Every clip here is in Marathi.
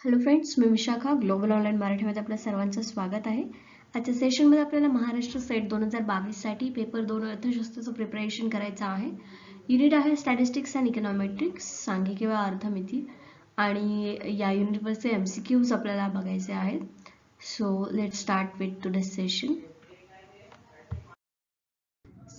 हॅलो फ्रेंड्स, मी विशाखा ग्लोबल ऑनलाईन मराठीमध्ये आपल्या सर्वांचं स्वागत आहे. आजच्या सेशनमध्ये आपल्याला महाराष्ट्र सेट 2022 साठी पेपर 2 अर्थशास्त्राचं प्रिपरेशन करायचं आहे. युनिट आहे स्टॅटिस्टिक्स अँड इकॉनॉमेट्रिक्स, सांख्यिकी व अर्थमिती, आणि या युनिटवरचे MCQs आपल्याला बघायचे आहेत. So let's start with today's session.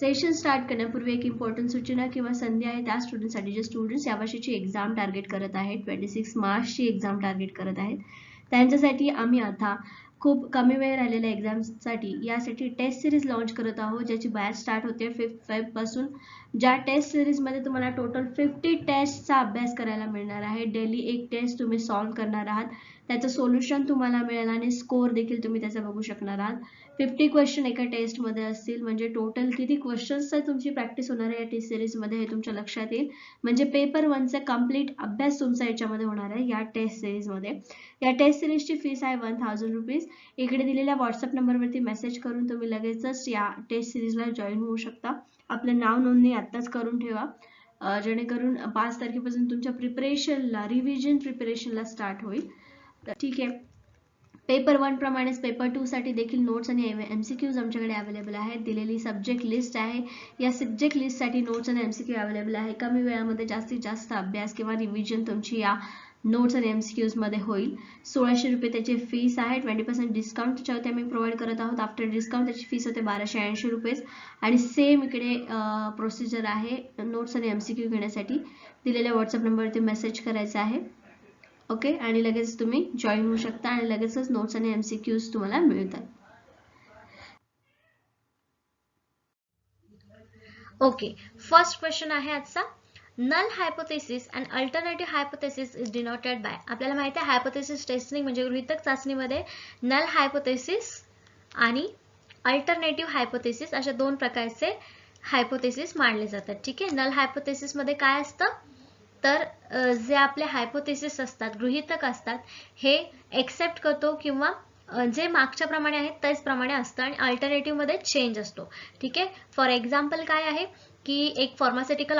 Session start करण्यापूर्वी एक इम्पॉर्टंट सूचना किंवा संधी आहे त्या स्टुडंटसाठी जे स्टुडंट्स यावर्षीची एक्झाम टार्गेट करत आहेत, 26 मार्चची एक्झाम टार्गेट करत आहेत, त्यांच्यासाठी आम्ही आता खूप कमी वेळ राहिलेल्या एक्झामसाठी यासाठी टेस्ट सिरीज लॉन्च करत आहोत, ज्याची बॅच स्टार्ट होते 5 फेब पासून. ज्या टेस्ट सिरीजमध्ये तुम्हाला टोटल 50 टेस्टचा अभ्यास करायला मिळणार आहे. डेली एक टेस्ट तुम्ही सॉल्व्ह करणार आहात, त्याचं सोल्युशन तुम्हाला मिळेल आणि स्कोर देखील तुम्ही त्याचा बघू शकणार आहात. 50 क्वेश्चन एका टेस्टमध्ये असतील, म्हणजे टोटल किती क्वेश्चन्सचा तुमची प्रॅक्टिस होणार आहे या टेस्ट सिरीजमध्ये हे तुमच्या लक्षात येईल. म्हणजे पेपर 1चा कंप्लीट अभ्यास तुमचा याच्यामध्ये होणार आहे या टेस्ट सिरीजमध्ये. या टेस्ट सिरीजची फीस आहे 1000 रुपीज. इकडे दिलेल्या व्हॉट्सअप नंबरवरती मेसेज करून तुम्ही लगेचच या टेस्ट सिरीजला जॉईन होऊ शकता. आपलं नाव नोंदणी आत्ताच करून ठेवा, जेणेकरून 5 तारखेपासून तुमच्या प्रिपरेशनला रिव्हिजन प्रिपरेशनला स्टार्ट होईल. ठीक आहे. पेपर 1 प्रमाणेच पेपर 2 साठी देखील नोट्स आणि MCQs आमच्याकडे अवेलेबल आहेत. दिलेली सब्जेक्ट लिस्ट आहे, या सब्जेक्ट लिस्ट साठी नोट्स आणि MCQ अवेलेबल आहे. कमी वेळामध्ये जास्तीत जास्त अभ्यास किंवा रिव्हिजन तुमची या नोट्स आणि MCQs मध्ये होईल. 1600 रुपये त्याची फीस आहे. 20% डिस्काउंट त्याच्यावरती आम्ही प्रोव्हाइड करत आहोत. आफ्टर डिस्काउंट त्याची फीस होते 1280 रुपये. आणि सेम इकडे प्रोसिजर आहे नोट्स आणि MCQ घेण्यासाठी. दिलेल्या व्हॉट्सअप नंबरवरती मेसेज करायचा आहे. ओके, आणि लगेच तुम्ही जॉईन होऊ शकता आणि लगेचच नोट्स आणि MCQs तुम्हाला मिळतात. ओके, फर्स्ट क्वेश्चन आहे आजचा. Null hypothesis and alternative hypothesis is denoted by. आपल्याला माहिती आहे हायपोथेसिस टेस्टिंग म्हणजे गृहीतक चाचणीमध्ये नल हायपोथेसिस आणि अल्टरनेटिव्ह हायपोथेसिस अशा दोन प्रकारचे हायपोथेसिस मांडले जातात. ठीक आहे. नल हायपोथेसिस मध्ये काय असतं, तर जे आपले हायपोथेसिस असतात, गृहीतक असतात, हे एक्सेप्ट करतो किंवा जे मागच्या प्रमाणे आहेत त्याच प्रमाणे असतं आणि अल्टरनेटिव्ह मध्ये चेंज असतो. ठीक आहे. फॉर एक्झाम्पल काय आहे की एक फार्मास्युटिकल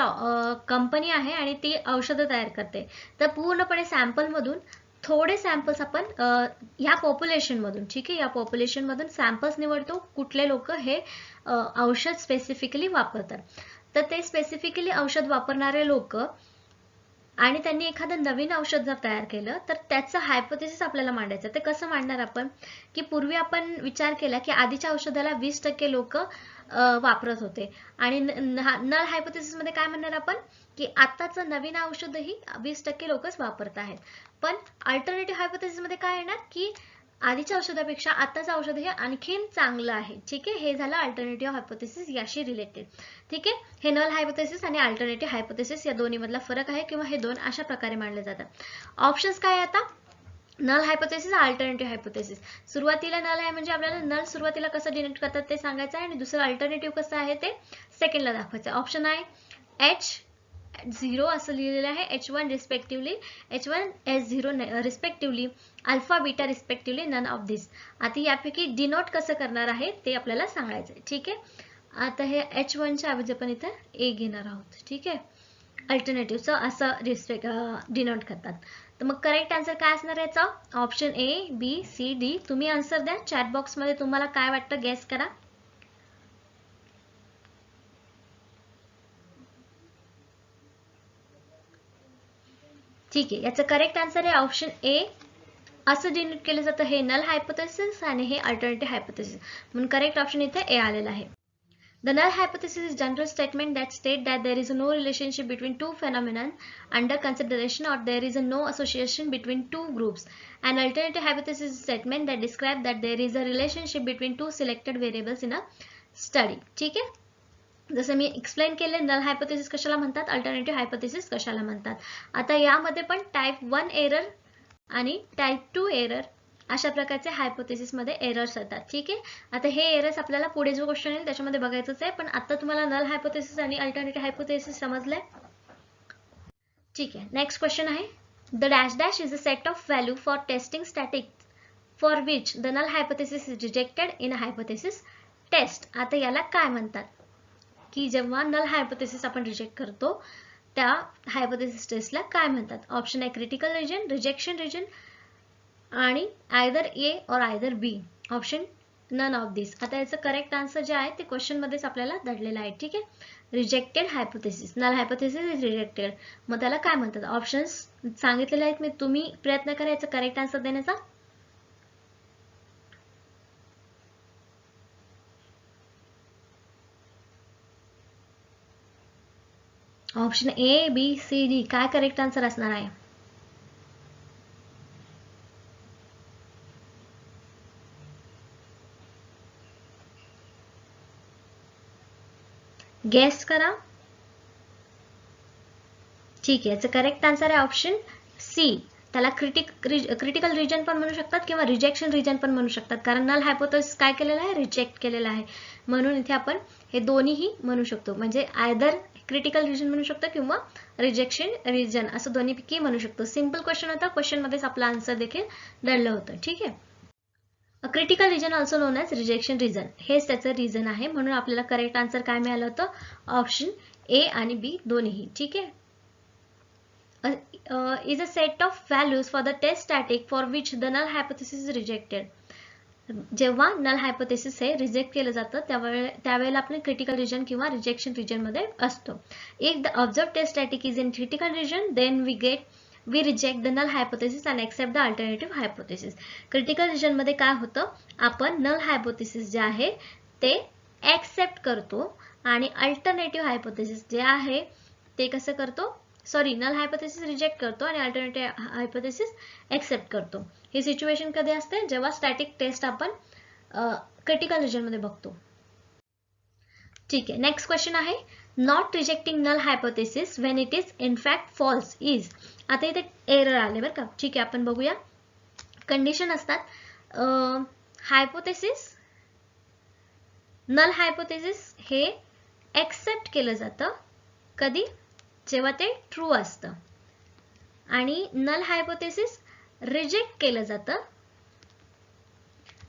कंपनी आहे आणि ती औषधं तयार करते. तर पूर्णपणे सॅम्पल मधून थोडे सॅम्पल्स आपण या पॉप्युलेशन मधून, ठीक आहे, या पॉप्युलेशन मधून सॅम्पल्स निवडतो, कुठले लोक हे औषध स्पेसिफिकली वापरतात. तर ते स्पेसिफिकली औषध वापरणारे लोक आणि त्यांनी एखादं नवीन औषध जर तयार केलं तर त्याचं हायपोथेसिस आपल्याला मांडायचं. ते कसं मांडणार आपण, की पूर्वी आपण विचार केला की आधीच्या औषधाला 20% लोक वापरत होते आणि नल हायपोथेसिस मध्ये काय म्हणणार आपण, की आताचं नवीन औषधही 20% लोकच वापरत आहेत. पण अल्टरनेटिव्ह हायपोथेसिस मध्ये काय येणार, की आधीच्या औषधापेक्षा आताचं औषध हे आणखीन चांगलं आहे. ठीक आहे. हे झालं अल्टरनेटिव्ह हायपोथेसिस याशी रिलेटेड. ठीक आहे. हे नल हायपोथेसिस आणि अल्टरनेटिव्ह हायपोथेसिस या दोन्ही मधला फरक आहे किंवा हे दोन अशा प्रकारे मांडले जातात. ऑप्शन्स काय आता, नल हायपोथेसिस, अल्टरनेटिव्ह हायपोथेसिस. सुरुवातीला नल आहे म्हणजे आपल्याला नल सुरुवातीला कसं डिनोट करतात ते सांगायचं आहे आणि दुसरं अल्टरनेटिव्ह कसं आहे ते सेकंडला दाखवायचं. ऑप्शन आहे H0 असं लिहिलेलं आहे, H1 respectively, H1 S0 respectively, alpha beta respectively, none of this. आता यापैकी डिनोट कसं करणार आहे ते आपल्याला सांगायचं आहे. ठीक आहे. आता हे H1 च्या ऐवजी आपण इथे A घेणार आहोत. ठीक आहे. अल्टरनेटिव्हचं असं डिनोट करतात. तर मग करेक्ट आन्सर काय असणार याचा, option A, B, C, D. तुम्ही आन्सर द्या चॅट बॉक्स मध्ये, तुम्हाला काय वाटतं गेस करा. ठीक आहे. याचं करेक्ट आन्सर आहे ऑप्शन A. असं डिनोट केलं जातं, हे नल हायपोथेसिस आणि हे अल्टरनेटिव्ह हायपोथेसिस, म्हणून करेक्ट ऑप्शन इथे A आलेला आहे. The null hypothesis is general statement that state that there is no relationship between two phenomena under consideration, or there is no association between two groups. An alternative hypothesis is a statement that describes that there is a relationship between two selected variables in a study. ठीक आहे. जसं मी एक्सप्लेन केले, नल हायपोथेसिस कशाला म्हणतात, अल्टरनेटिव्ह हायपोथेसिस कशाला म्हणतात. आता यामध्ये पण टाइप 1 एरर आणि टाइप 2 एरर अशा प्रकारचे हायपोथेसिस मध्ये एरर्स येतात. ठीक आहे. आता हे एरर्स आपल्याला पुढे जो क्वेश्चन येईल त्याच्यामध्ये बघायचंच आहे, पण आता तुम्हाला नल हायपोथेसिस आणि अल्टरनेटिव्ह हायपोथेसिस समजलंय. ठीक आहे. नेक्स्ट क्वेश्चन आहे, the dash dash is a set of value for testing static for which the null hypothesis is rejected in a hypothesis test. आता याला काय म्हणतात, की जेव्हा नल हायपोथेसिस आपण रिजेक्ट करतो त्या हायपोथेसिस टेस्टला काय म्हणतात. ऑप्शन आहे क्रिटिकल रिजन, रिजेक्शन रिजन, आणि either a or either b, option none of this. आता याचं करेक्ट आन्सर जे आहे ते क्वेश्चन मध्येच आपल्याला दडलेलं आहे. ठीक आहे, rejected hypothesis, null hypothesis is rejected. मग त्याला काय म्हणतात, ऑप्शन्स सांगितलेले आहेत मी, तुम्ही प्रयत्न करा याचा करेक्ट आन्सर देण्याचा. ऑप्शन ए, बी, सी, डी, काय करेक्ट आन्सर असणार आहे? गेस करा. ठीक आहे, याचं करेक्ट आन्सर आहे ऑप्शन सी. त्याला क्रिटिकल रिजन पण म्हणू शकतात किंवा रिजेक्शन रिजन पण म्हणू शकतात, कारण नल हायपोथेसिस काय केलेला आहे, रिजेक्ट केलेला आहे. म्हणून इथे आपण हे दोन्हीही म्हणू शकतो, म्हणजे आयदर क्रिटिकल रिजन म्हणू शकतो किंवा रिजेक्शन रिजन, असं दोन्हीपैकी म्हणू शकतो. सिंपल क्वेश्चन होता, क्वेश्चन मध्येच आपला आन्सर देखील दडलं होतं. ठीक आहे, critical region also known as rejection region, हेच त्याचं रिझन आहे. म्हणून आपल्याला करेक्ट आन्सर काय मिळालं होतं, ऑप्शन ए आणि बी दोन्ही. ठीक आहे, is a set of values for the test static for which the null hypothesis is rejected. जेव्हा नल हायपोथेसिस हे रिजेक्ट केलं जातं त्यावेळेला आपण क्रिटिकल रिजन किंवा रिजेक्शन रिजन मध्ये असतो. If the observe test static is in critical region then we reject the null hypothesis and accept the alternative hypothesis. Critical region मध्ये काय होतं, आपण नल हायपोथेसिस जे आहे ते एक्सेप्ट करतो आणि अल्टरनेटिव्ह हायपोथेसिस जे आहे ते कसं करतो, सॉरी, नल हायपोथेसिस रिजेक्ट करतो आणि अल्टरनेटिव्ह हायपोथेसिस एक्सेप्ट करतो. ही सिच्युएशन कधी असते, जेव्हा स्टॅटिक टेस्ट आपण क्रिटिकल रिजन मध्ये बघतो. ठीक आहे, नेक्स्ट क्वेश्चन आहे, not rejecting null hypothesis when it is in fact false is. आता इथे एरर आले बरं का. ठीक आहे, आपण बघूया. कंडिशन असतात, हायपोथेसिस, नल हायपोथेसिस हे एक्सेप्ट केलं जातं कधी, जेव्हा ते ट्रू असतं, आणि नल हायपोथेसिस रिजेक्ट केलं जातं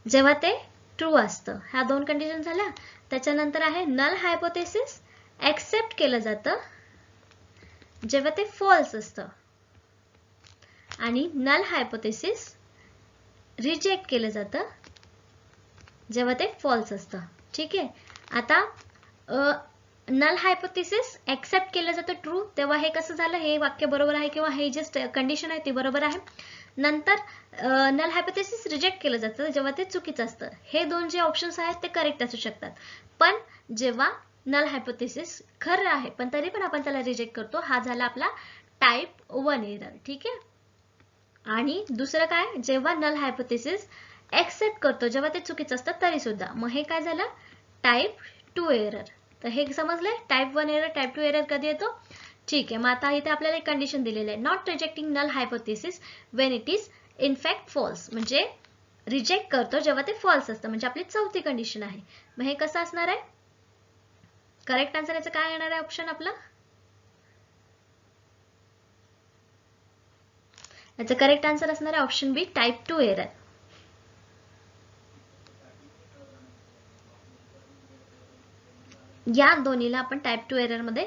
जेव्हा ते ट्रू असतं. ह्या दोन कंडिशन झाल्या. त्याच्यानंतर आहे नल हायपोथेसिस एक्सेप्ट केलं जातं जेव्हा ते फॉल्स असतं, आणि नल हायपोथेसिस रिजेक्ट केलं जातं जेव्हा ते फॉल्स असतं. ठीक आहे, आता नल हायपोथेसिस एक्सेप्ट केलं जातं ट्रू, तेव्हा हे कसं झालं, हे वाक्य बरोबर आहे किंवा हे जे कंडिशन आहे ती बरोबर आहे. नंतर नल हायपोथेसिस रिजेक्ट केलं जातं जेव्हा ते चुकीचं असतं. हे दोन जे ऑप्शन्स आहेत ते करेक्ट असू शकतात, पण जेव्हा नल हायपोथेसिस खरं आहे पण तरी पण आपण त्याला रिजेक्ट करतो, हा झाला आपला टाईप 1 एरर. ठीक आहे, आणि दुसरं काय, जेव्हा नल हायपोथेसिस एक्सेप्ट करतो जेव्हा ते चुकीचं असतं तरी सुद्धा, मग हे काय झालं, टाईप 2 एरर. तर हे समजलंय, टाईप 1 एरर, टाईप 2 एरर कधी येतो. ठीक आहे, मग आता इथे आपल्याला एक कंडिशन दिलेलं आहे, not rejecting null hypothesis when it is in fact false, म्हणजे रिजेक्ट करतो जेव्हा ते फॉल्स असतं, म्हणजे आपली चौथी कंडिशन आहे. मग हे कसं असणार आहे, करेक्ट आन्सर याचं काय येणार आहे ऑप्शन आपला, याचं करेक्ट आन्सर असणार आहे ऑप्शन बी, टाईप 2 एरर. या दोन्हीला आपण टाईप 2 एरर मध्ये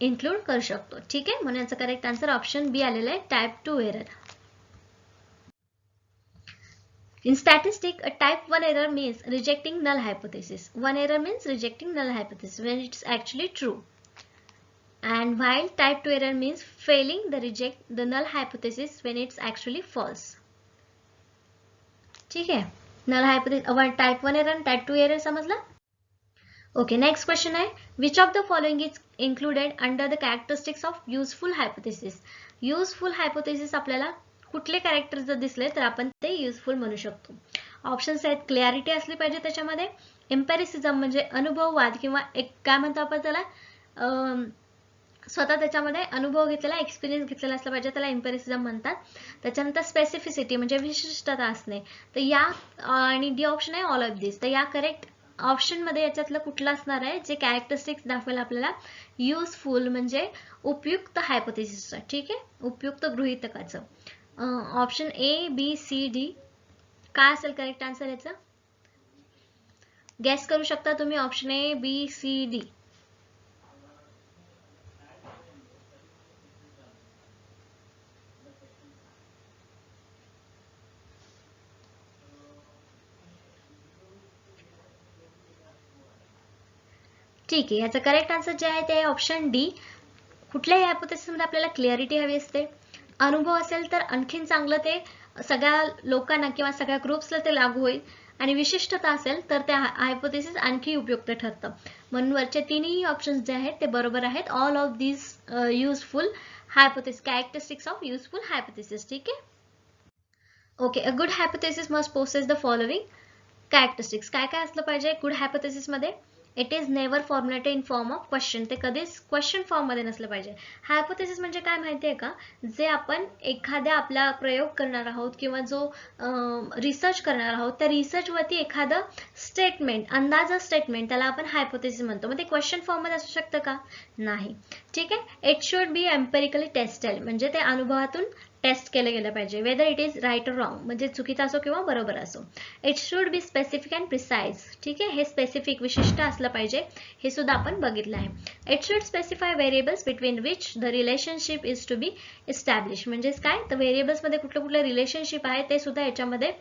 इन्क्लूड करू शकतो. ठीक आहे, म्हणून याचं करेक्ट आन्सर ऑप्शन बी आलेलं आहे, type 2 error. In statistics, a type 1 error means rejecting null hypothesis. One error means rejecting null hypothesis when it's actually true. And while type 2 error means failing the null hypothesis when it's actually false. ठीक है, null hypothesis type 1 error and type 2 error समझला. Okay, next question है, which of the following is included under the characteristics of useful hypothesis? Useful hypothesis आपल्याला कुठले कॅरेक्टर जर दिसले तर आपण ते युजफुल म्हणू शकतो. ऑप्शन्स आहेत, क्लॅरिटी असली पाहिजे त्याच्यामध्ये, एम्पेरिसिझम म्हणजे अनुभववाद किंवा एक काय म्हणतो आपण त्याला, स्वतः त्याच्यामध्ये अनुभव घेतलेला, एक्सपिरियन्स घेतलेला असला पाहिजे, त्याला एम्पेरिसिझम म्हणतात. त्याच्यानंतर स्पेसिफिसिटी म्हणजे विशिष्टता असणे. तर या आणि डी ऑप्शन आहे ऑल ऑफ दिस. तर या करेक्ट ऑप्शन मध्ये याच्यातलं कुठलं असणार आहे जे कॅरेक्टरिस्टिक्स दाखवायला आपल्याला युजफुल म्हणजे उपयुक्त हायपोथेसिस. ठीक आहे, उपयुक्त गृहीतकाचं. ऑप्शन ए, बी, सी, डी काय असेल करेक्ट आन्सर याचा, गेस करू शकता तुम्ही. ऑप्शन ए, बी, सी, डी. ठीक आहे, याचं करेक्ट आन्सर जे आहे ते आहे ऑप्शन डी. कुठल्याही हायपोथेसिस मध्ये आपल्याला क्लिअरिटी हवी असते. अनुभव असेल तर आणखीन चांगलं ते सगळ्या लोकांना किंवा सगळ्या ग्रुप्सला ते लागू होईल, आणि विशिष्टता असेल तर त्या हायपोथेसिस आणखी उपयुक्त ठरतं. म्हणून वरचे तिन्ही ऑप्शन्स जे आहेत ते बरोबर आहेत. All of these useful hypothesis, characteristics of useful hypothesis. ठीक आहे. Okay, a good hypothesis must possess the following characteristics. काय काय असलं पाहिजे गुड हायपोथेसिस मध्ये? It is never formulated in form of question. ते कधीच क्वेश्चन फॉर्म मध्ये नसलं पाहिजे. हायपोथेसिस म्हणजे काय माहितीये का? जे आपण एखाद्या आपला प्रयोग करणार आहोत किंवा जो रिसर्च करणार आहोत, त्या रिसर्च वरती एखादं स्टेटमेंट, अंदाज स्टेटमेंट, त्याला आपण हायपोथेसिस म्हणतो. मग ते क्वेश्चन फॉर्म मध्ये असू शकतं का? नाही. ठीक आहे. It should be empirically tested, म्हणजे ते अनुभवातून टेस्ट केलं गेलं पाहिजे. वेदर इट इज राईट और रॉंग, म्हणजे चुकीचा असो किंवा बरोबर असो. It should be specific and precise. ठीक आहे. हे स्पेसिफिक, विशिष्ट असलं पाहिजे. हे सुद्धा आपण बघितलं आहे. It should specify variables between which the relationship is to be establish. म्हणजेच काय, तर व्हेरिएबल्स मध्ये कुठलं कुठलं रिलेशनशिप आहे ते सुद्धा याच्यामध्ये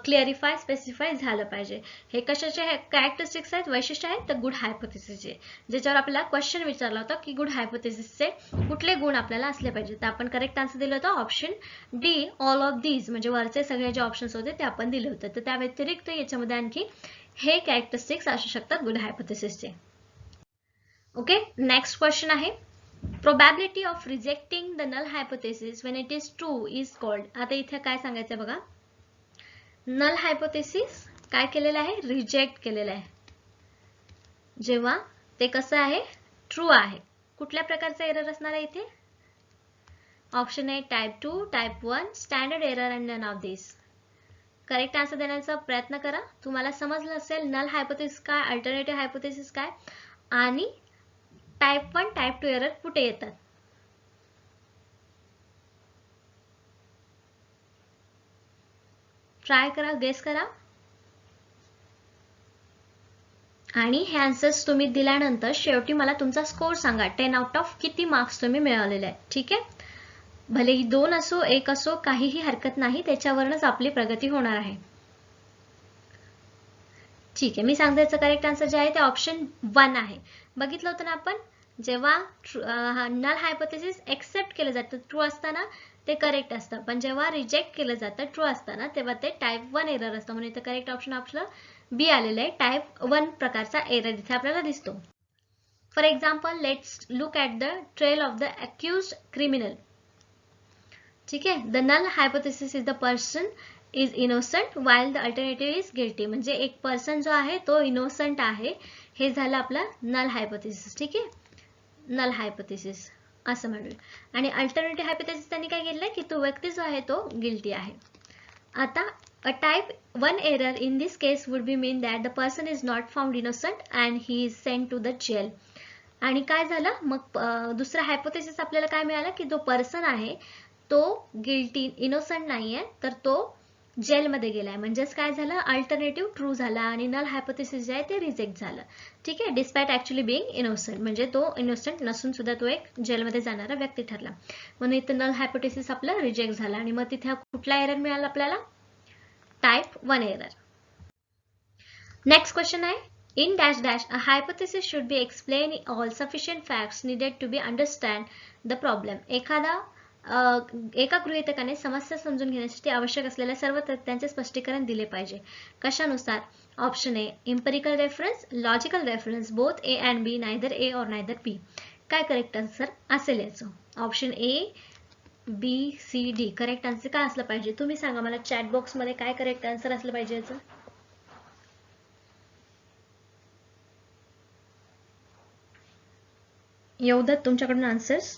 क्लिअरिफाय, स्पेसिफाय झालं पाहिजे. हे कशाचे कॅरेक्टरिस्टिक्स आहेत, वैशिष्ट्य आहेत? तर गुड हायपोथेसिसचे, ज्याच्यावर आपल्याला क्वेश्चन विचारला होता की गुड हायपोथेसिसचे कुठले गुण आपल्याला असले पाहिजे. तर आपण करेक्ट आन्सर दिलं होतं option D, all of these. म्हणजे वरचे सगळे जे ऑप्शन्स होते ते आपण दिले होते. तर त्या व्यतिरिक्त याच्यामध्ये आणखी हे कॅरेक्टरिस्टिक्स असू शकतात गुड हायपोथेसिसचे. ओके, नेक्स्ट क्वेश्चन आहे, probability of rejecting the null hypothesis when it is true is called. आता इथे काय सांगायचं बघा, नल हायपोथेसिस काय केलेलं आहे? रिजेक्ट केलेलं आहे जेव्हा ते कसं आहे? ट्रू आहे. कुठल्या प्रकारचा एरर असणार आहे इथे? Option A type 2, type 1, standard error and none of this. Correct answer देण्याचा प्रयत्न करा. तुम्हाला समजलं असेल नल हायपोथेसिस काय, अल्टरनेटिव्ह हायपोथेसिस काय, आणि टाइप 1, टाइप 2 एरर कुठे येतात. ट्राय करा, गेस करा. आणि हे आन्सर्स तुम्ही दिल्यानंतर शेवटी मला तुमचा स्कोर सांगा. 10 आउट ऑफ किती मार्क्स तुम्ही मिळवलेले आहेत. ठीक आहे. भलेही 2 असो, 1 असो, काहीही हरकत नाही. त्याच्यावरच आपली प्रगती होणार आहे. ठीक आहे. मी सांगते याचं करेक्ट आन्सर जे आहे ते ऑप्शन 1 आहे. बघितलं होतं ना आपण, जेव्हा नल हायपोथेसिस एक्सेप्ट केलं जातं ट्रू असताना ते करेक्ट असतं, पण जेव्हा रिजेक्ट केलं जातं ट्रू असताना तेव्हा ते टाइप 1 एरर असतं. म्हणून इथं करेक्ट ऑप्शन आपलं बी आलेलं आहे. टाइप 1 प्रकारचा एरर इथे आपल्याला दिसतो. For example, let's look at the trail of the accused criminal. ठीक आहे. The null hypothesis is the person is innocent while the alternative is guilty. म्हणजे एक पर्सन जो आहे तो इनोसंट आहे, हे झालं आपलं नल हायपोथेसिस. ठीक आहे. नल हायपोथेसिस असं म्हणूया. आणि अल्टरनेटिव्ह हायपोथेसिस त्यांनी काय केलंय की तो व्यक्ती जो आहे तो गिल्टी आहे. आता a type 1 error in this case would be mean that the person is not found innocent and he is sent to the jail. आणि काय झालं मग दुसरा हायपोथेसिस आपल्याला काय मिळालं की जो पर्सन आहे तो गिल्टी, इनोसंट नाहीये, तर तो जेलमध्ये गेलाय. म्हणजेच काय झालं, अल्टरनेटिव्ह ट्रू झाला आणि नल हायपोथेसिस जे आहे ते रिजेक्ट झालं. ठीक आहे. डिस्पाइट ऍक्च्युअली बिईंग इनोसंट, म्हणजे तो इनोसंट नसून सुद्धा तो एक जेलमध्ये जाणारा व्यक्ती ठरला. म्हणून इथं नल हायपोथेसिस आपलं रिजेक्ट झाला. आणि मग तिथे कुठला एरर मिळाला आपल्याला? Type 1 error. नेक्स्ट क्वेश्चन आहे, in dash dash a hypothesis should be explained all sufficient facts needed to be understand the problem. एका गृहीतकाने समस्या समजून घेण्यासाठी आवश्यक असलेल्या सर्व तथ्यांचे स्पष्टीकरण दिले पाहिजे. कशानुसार? Option a empirical reference, logical reference, both A and b, neither a or neither b. काय करेक्ट आन्सर असेल याचं? ऑप्शन ए, बी, सी, डी. करेक्ट आन्सर काय असलं पाहिजे तुम्ही सांगा मला चॅट बॉक्स मध्ये. काय करेक्ट आन्सर असलं पाहिजे याचं? येऊ द्या तुमच्याकडून आन्सर्स.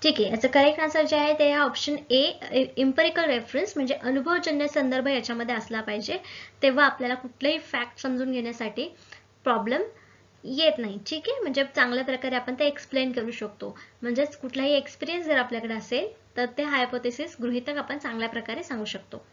ठीक आहे. याचं करेक्ट आन्सर जे आहे ते ऑप्शन ए, इम्पेरिकल रेफरन्स, म्हणजे अनुभवजन्य संदर्भ याच्यामध्ये असला पाहिजे. तेव्हा आपल्याला कुठलेही फॅक्ट समजून घेण्यासाठी प्रॉब्लेम येत नाही. ठीक आहे. म्हणजे चांगल्या प्रकारे आपण ते एक्सप्लेन करू शकतो. म्हणजेच कुठलाही एक्सपिरियन्स जर आपल्याकडे असेल तर ते हायपोथेसिस गृहीतक आपण चांगल्या प्रकारे सांगू शकतो.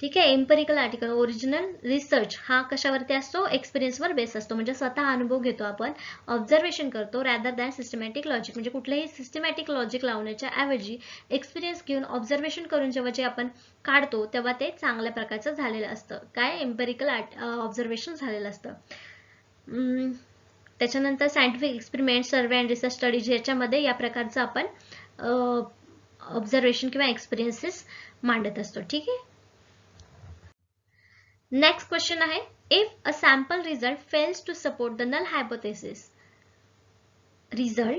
ठीक आहे. एम्पिरिकल आर्टिकल, ओरिजिनल रिसर्च हा कशावरती असतो, एक्सपिरियन्सवर बेस असतो, म्हणजे स्वतः अनुभव घेतो आपण, ऑब्झर्वेशन करतो रॅदर दॅन सिस्टमॅटिक लॉजिक, म्हणजे कुठलेही सिस्टमॅटिक लॉजिक लावण्याच्या ऐवजी एक्सपिरियन्स घेऊन ऑब्झर्वेशन करून जेव्हा जे आपण काढतो तेव्हा ते चांगल्या प्रकारचं झालेलं असतं. काय, एम्पिरिकल ऑब्झर्वेशन झालेलं असतं. त्याच्यानंतर scientific experiment, survey and research studies याच्यामध्ये या प्रकारचं आपण ऑब्झर्वेशन किंवा एक्सपिरियन्सेस मांडत असतो. ठीक आहे. नेक्स्ट क्वेश्चन आहे, if a sample result fails to support the null hypothesis,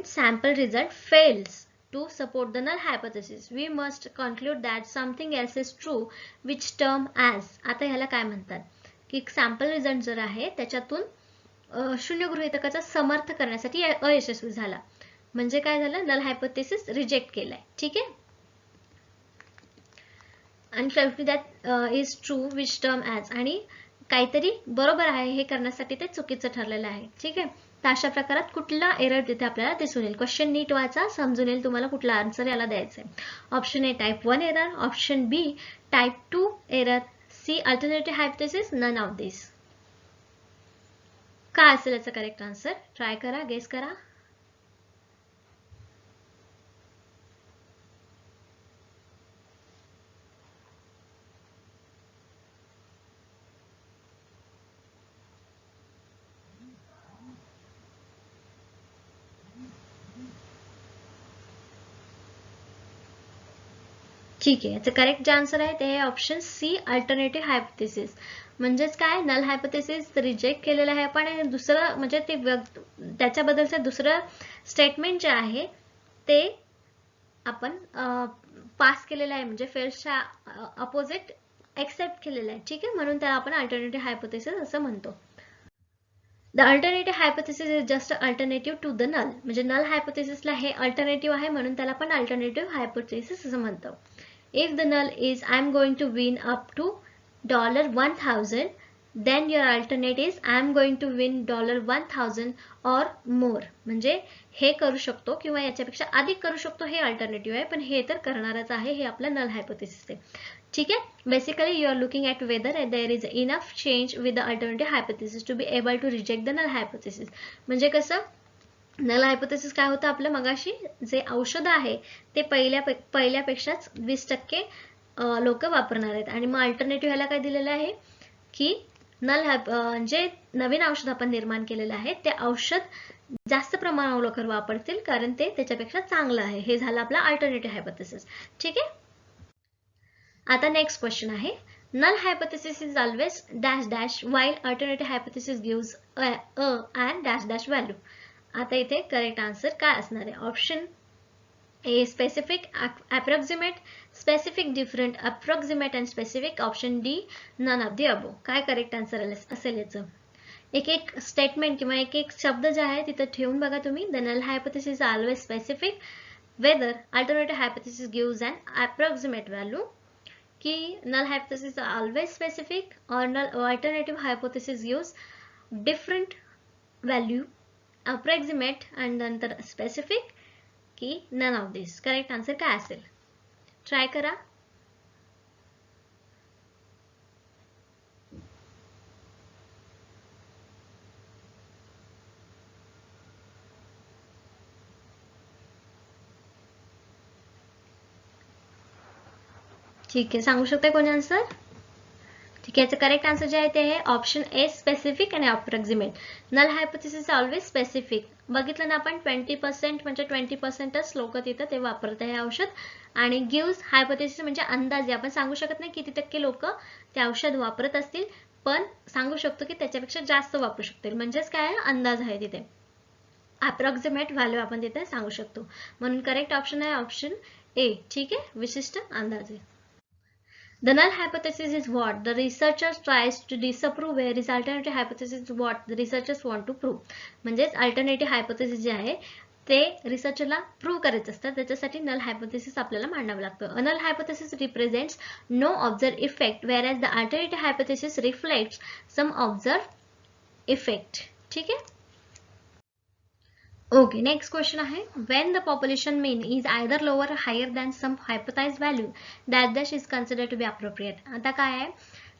sample result fails to support the null hypothesis, we must conclude that something else is true, which term as. आता ह्याला काय म्हणतात की सॅम्पल रिझल्ट जर आहे त्याच्यातून शून्य गृहीतकाचा समर्थ करण्यासाठी अयशस्वी झाला, म्हणजे काय झालं, नल हायपोथेसिस रिजेक्ट केलाय. ठीक आहे. आणि that is true which term as, आणि काहीतरी बरोबर आहे हे करण्यासाठी ते चुकीचं ठरलेलं आहे. ठीक आहे. तर अशा प्रकारात कुठला एरर तिथे आपल्याला दिसून येईल. क्वेश्चन नीट वाचा, समजून येईल तुम्हाला कुठला आन्सर याला द्यायचा आहे. Option a type 1 error, option b type 2 error, c alternative hypothesis, none of this. काय असेल याचा करेक्ट आन्सर, ट्राय करा, गेस करा. ठीक आहे. याचं करेक्ट जे आन्सर आहे ते आहे ऑप्शन सी अल्टरनेटिव्ह हायपोथेसिस. म्हणजेच काय, नल हायपोथेसिस रिजेक्ट केलेलं आहे पण दुसरं म्हणजे ते त्याच्याबद्दलचं दुसरं स्टेटमेंट जे आहे ते आपण पास केलेलं आहे, म्हणजे फेल्सच्या अपोजिट एक्सेप्ट केलेलं आहे. ठीक आहे. म्हणून त्याला आपण अल्टरनेटिव्ह हायपोथेसिस असं म्हणतो. The alternative hypothesis is just alternative to the null, म्हणजे नल हायपोथेसिसला हे अल्टरनेटिव्ह आहे म्हणून त्याला आपण अल्टरनेटिव्ह हायपोथेसिस असं म्हणतो. If the null is I'm going to win up to $1,000, then your alternate is I'm going to win $1,000 or more. म्हणजे हे करू शकतो किंवा याच्यापेक्षा अधिक करू शकतो हे अल्टरनेटिव्ह आहे, पण हे तर करणारच आहे, हे आपलं नल हायपोथेसिस आहे. ठीक आहे. Basically you are looking at whether there is enough change with the alternative hypothesis to be able to reject the null hypothesis. म्हणजे कसं, नल हायपोथेसिस काय होतं आपलं, मगाशी जे औषध आहे ते पहिल्यापेक्षाच 20% लोक वापरणार आहेत, आणि मग अल्टरनेटिव्ह ह्याला काय दिलेलं आहे की जे नवीन औषध आपण निर्माण केलेलं आहे ते औषध जास्त प्रमाणावर लोक वापरतील कारण ते त्याच्यापेक्षा चांगलं आहे. हे झालं आपला अल्टरनेटिव्ह हायपोथेसिस. ठीक आहे. आता नेक्स्ट क्वेश्चन आहे, null hypothesis is always dash dash while alternative hypothesis gives a and dash dash value. आता इथे करेक्ट आन्सर काय असणार आहे, option A specific, approximate, specific different, approximate and specific, option d none of the above. काय करेक्ट आन्सर असेल याचं, एक एक स्टेटमेंट किंवा एक एक शब्द जे आहे तिथं ठेवून बघा तुम्ही. The null hypothesis always specific, whether alternative hypothesis gives an approximate value, की null hypothesis are always specific or alternative hypothesis gives different value, approximate and नंतर specific, की none of this. Correct answer काय असेल, ट्राय करा. ठीक आहे, सांगू शकता कोणी आन्सर. ठीक आहे. याचं करेक्ट आन्सर जे आहे ते आहे ऑप्शन ए स्पेसिफिक आणि approximate. Null hypothesis always specific. बघितलं ना आपण 20% म्हणजे 20%च लोक तिथं ते वापरत आहे औषध, आणि गिव्स हायपोथेसिस म्हणजे अंदाजे, आपण सांगू शकत नाही किती टक्के लोक ते औषध वापरत असतील, पण सांगू शकतो की त्याच्यापेक्षा जास्त वापरू शकतील, म्हणजेच काय अंदाज आहे तिथे, अप्रॉक्सिमेट व्हॅल्यू आपण तिथे सांगू शकतो. म्हणून करेक्ट ऑप्शन आहे ऑप्शन ए. ठीक आहे, विशिष्ट अंदाजे. The null hypothesis is what the researcher tries to disprove, whereas alternative hypothesis is what the researchers want to prove. म्हणजेच अल्टरनेटिव्ह हायपोथेसिस जे आहे ते रिसर्चरला प्रूव्ह करायचं असतं, त्याच्यासाठी नल हायपोथेसिस आपल्याला मांडावं लागतं. Null hypothesis represents no observe effect, whereas the alternative hypothesis reflects some observed effect. ठीक आहे. ओके, नेक्स्ट क्वेश्चन आहे when the population mean is either lower higher than some hypothesize value that dash is consider to be appropriate. आता काय आहे,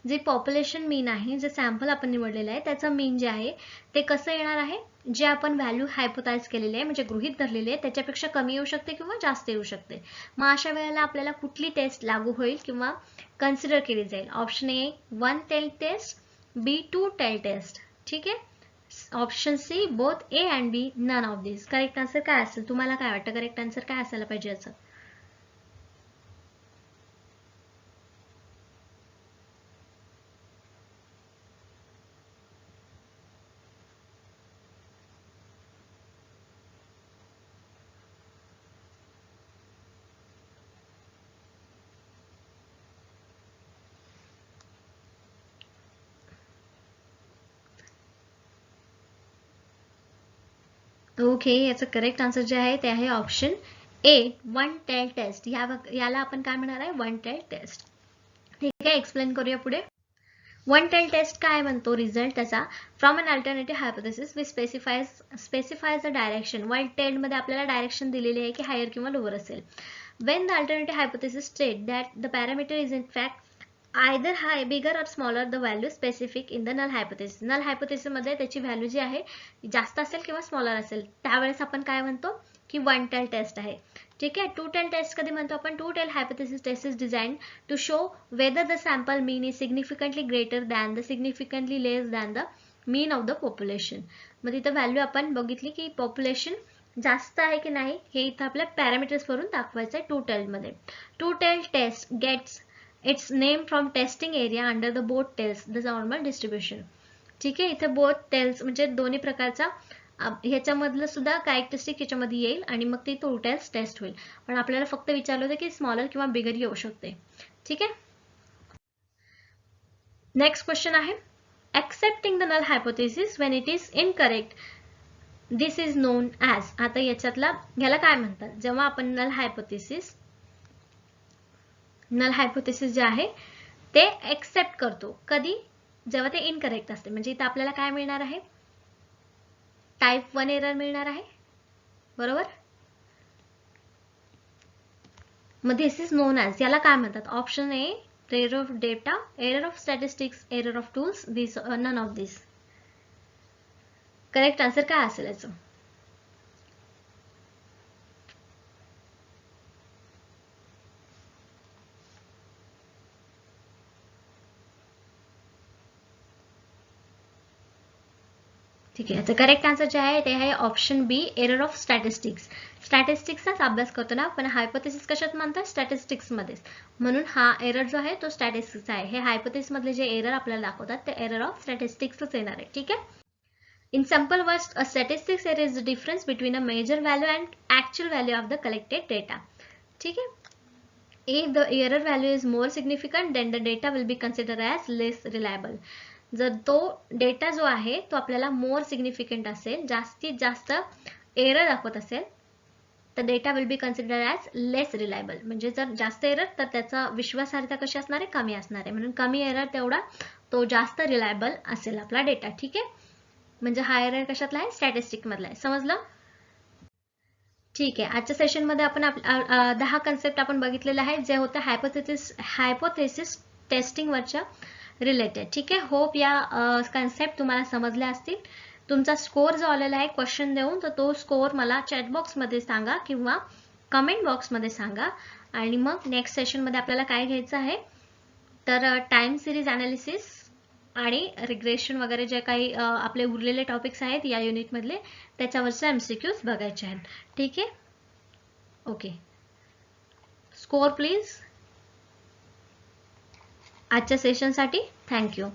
जे पॉप्युलेशन मीन आहे, जे सॅम्पल आपण निवडलेलं आहे त्याचं मीन जे आहे ते कसं येणार आहे, जे आपण व्हॅल्यू हायपोथाइज केलेले आहे म्हणजे गृहीत धरलेले आहे त्याच्यापेक्षा कमी येऊ शकते किंवा जास्त येऊ शकते. मग अशा वेळेला आपल्याला कुठली टेस्ट लागू होईल किंवा कन्सिडर केली जाईल. Option A 1 tail test, B 2 tail test. ठीक आहे. Option C both A and B, none of this. Correct answer काय असेल, तुम्हाला काय वाटतं करेक्ट आन्सर काय असायला पाहिजे याचं? ओके, याचं करेक्ट आन्सर जे आहे ते आहे ऑप्शन ए 1 टेल टेस्ट. याला आपण काय म्हणणार आहे, 1 टेल टेस्ट. ठीक आहे, एक्सप्लेन करूया पुढे. 1 टेल टेस्ट काय म्हणतो रिझल्ट त्याचा, from an alternative hypothesis we specifies the direction. 1 tail मध्ये आपल्याला डायरेक्शन दिलेली आहे की हायर किंवा लोअर असेल. when the alternative hypothesis state that the parameter is in fact either high, bigger or smaller the value specific in the null hypothesis. null hypothesis मध्ये त्याची व्हॅल्यू जी आहे जास्त असेल किंवा स्मॉलर असेल त्यावेळेस आपण काय म्हणतो की 1 टेल टेस्ट आहे. ठीक आहे. 2 टेल टेस्ट कधी म्हणतो आपण, 2 tail hypothesis test is designed to show whether the sample mean is significantly greater than the significantly less than the mean of the population. मग तिथं व्हॅल्यू आपण बघितली की पॉप्युलेशन जास्त आहे की नाही हे इथं आपल्या पॅरामीटर्स वरून दाखवायचं आहे 2 टेल मध्ये. 2 tail test gets its name from testing area under the both tails the normal distribution. ठीक आहे. इथे बोथ टेल्स म्हणजे दोन्ही प्रकारचा ह्याच्यामधलं सुद्धा कॅरेक्टरिस्टिक ह्याच्यामध्ये येईल आणि मग ती 2 टेल्स टेस्ट होईल. पण आपल्याला फक्त विचारलं होतं की स्मॉलर किंवा बिगर येऊ शकते. ठीक आहे. नेक्स्ट क्वेश्चन आहे accepting the null hypothesis when it is incorrect this is known as. आता ह्याला काय म्हणतात, जेव्हा आपण नल हायपोथेसिस जे आहे ते एक्सेप्ट करतो, कधी, जेव्हा ते इनकरेक्ट असते. म्हणजे इथं आपल्याला काय मिळणार आहे, टाईप 1 एरर मिळणार आहे. बरोबर. मग दिस इज नोन ॲज याला काय म्हणतात, option A error of data, error of statistics, error of tools, this none of this. Correct answer काय असेल याचं? ठीक आहे. याचं करेक्ट आन्सर जे आहे ते आहे option b error of statistics. स्टॅटिस्टिक्सचाच अभ्यास करतो ना पण हायपोथेसिस कशात म्हणतात, स्टॅटिस्टिक्स मध्ये. म्हणून हा एरर जो आहे तो स्टॅटिस्टिक्स आहे. हे हायपोथेसिस मधले जे एरर आपल्याला दाखवतात ते एरर ऑफ स्टॅटिस्टिक्सच येणार आहे. ठीक आहे. In simple words, a statistics error is the difference between a measure value and actual value of the collected data. ठीक है. If the error value is more significant, then the data will be considered as less reliable. जर तो डेटा जो आहे तो आपल्याला more significant असेल, जास्तीत जास्त एरर दाखवत असेल, तर data will be consider as less reliable. म्हणजे जर जास्त एरर तर त्याचा विश्वासार्हता कशी असणार आहे, कमी असणार आहे. म्हणून कमी एरर तेवढा तो जास्त रिलायबल असेल आपला डेटा. ठीक आहे. म्हणजे हा एरर कशातला आहे, स्टॅटिस्टिक मधला आहे. समजलं? ठीक आहे. आजच्या सेशन मध्ये आपण 10 कन्सेप्ट आपण बघितलेले आहेत जे होते हायपोथेसिस टेस्टिंग वरच्या रिलेटेड. ठीक आहे. होप या कन्सेप्ट तुम्हाला समजले असतील. तुमचा स्कोर जो आलेला आहे क्वेश्चन देऊन तर तो स्कोर मला चॅट बॉक्स मध्ये सांगा किंवा कमेंट बॉक्स मध्ये सांगा. आणि मग नेक्स्ट सेशन मध्ये आपल्याला काय घ्यायचं आहे तर टाइम सिरीज अनालिसिस आणि रिग्रेशन वगैरे जे काही आपले उरलेले टॉपिक्स आहेत या युनिट मधले त्याच्यावरचे एमसीक्यूज बघायचे आहेत. ठीक आहे. ओके. स्कोर प्लीज आजच्या सेशनसाठी. थँक्यू.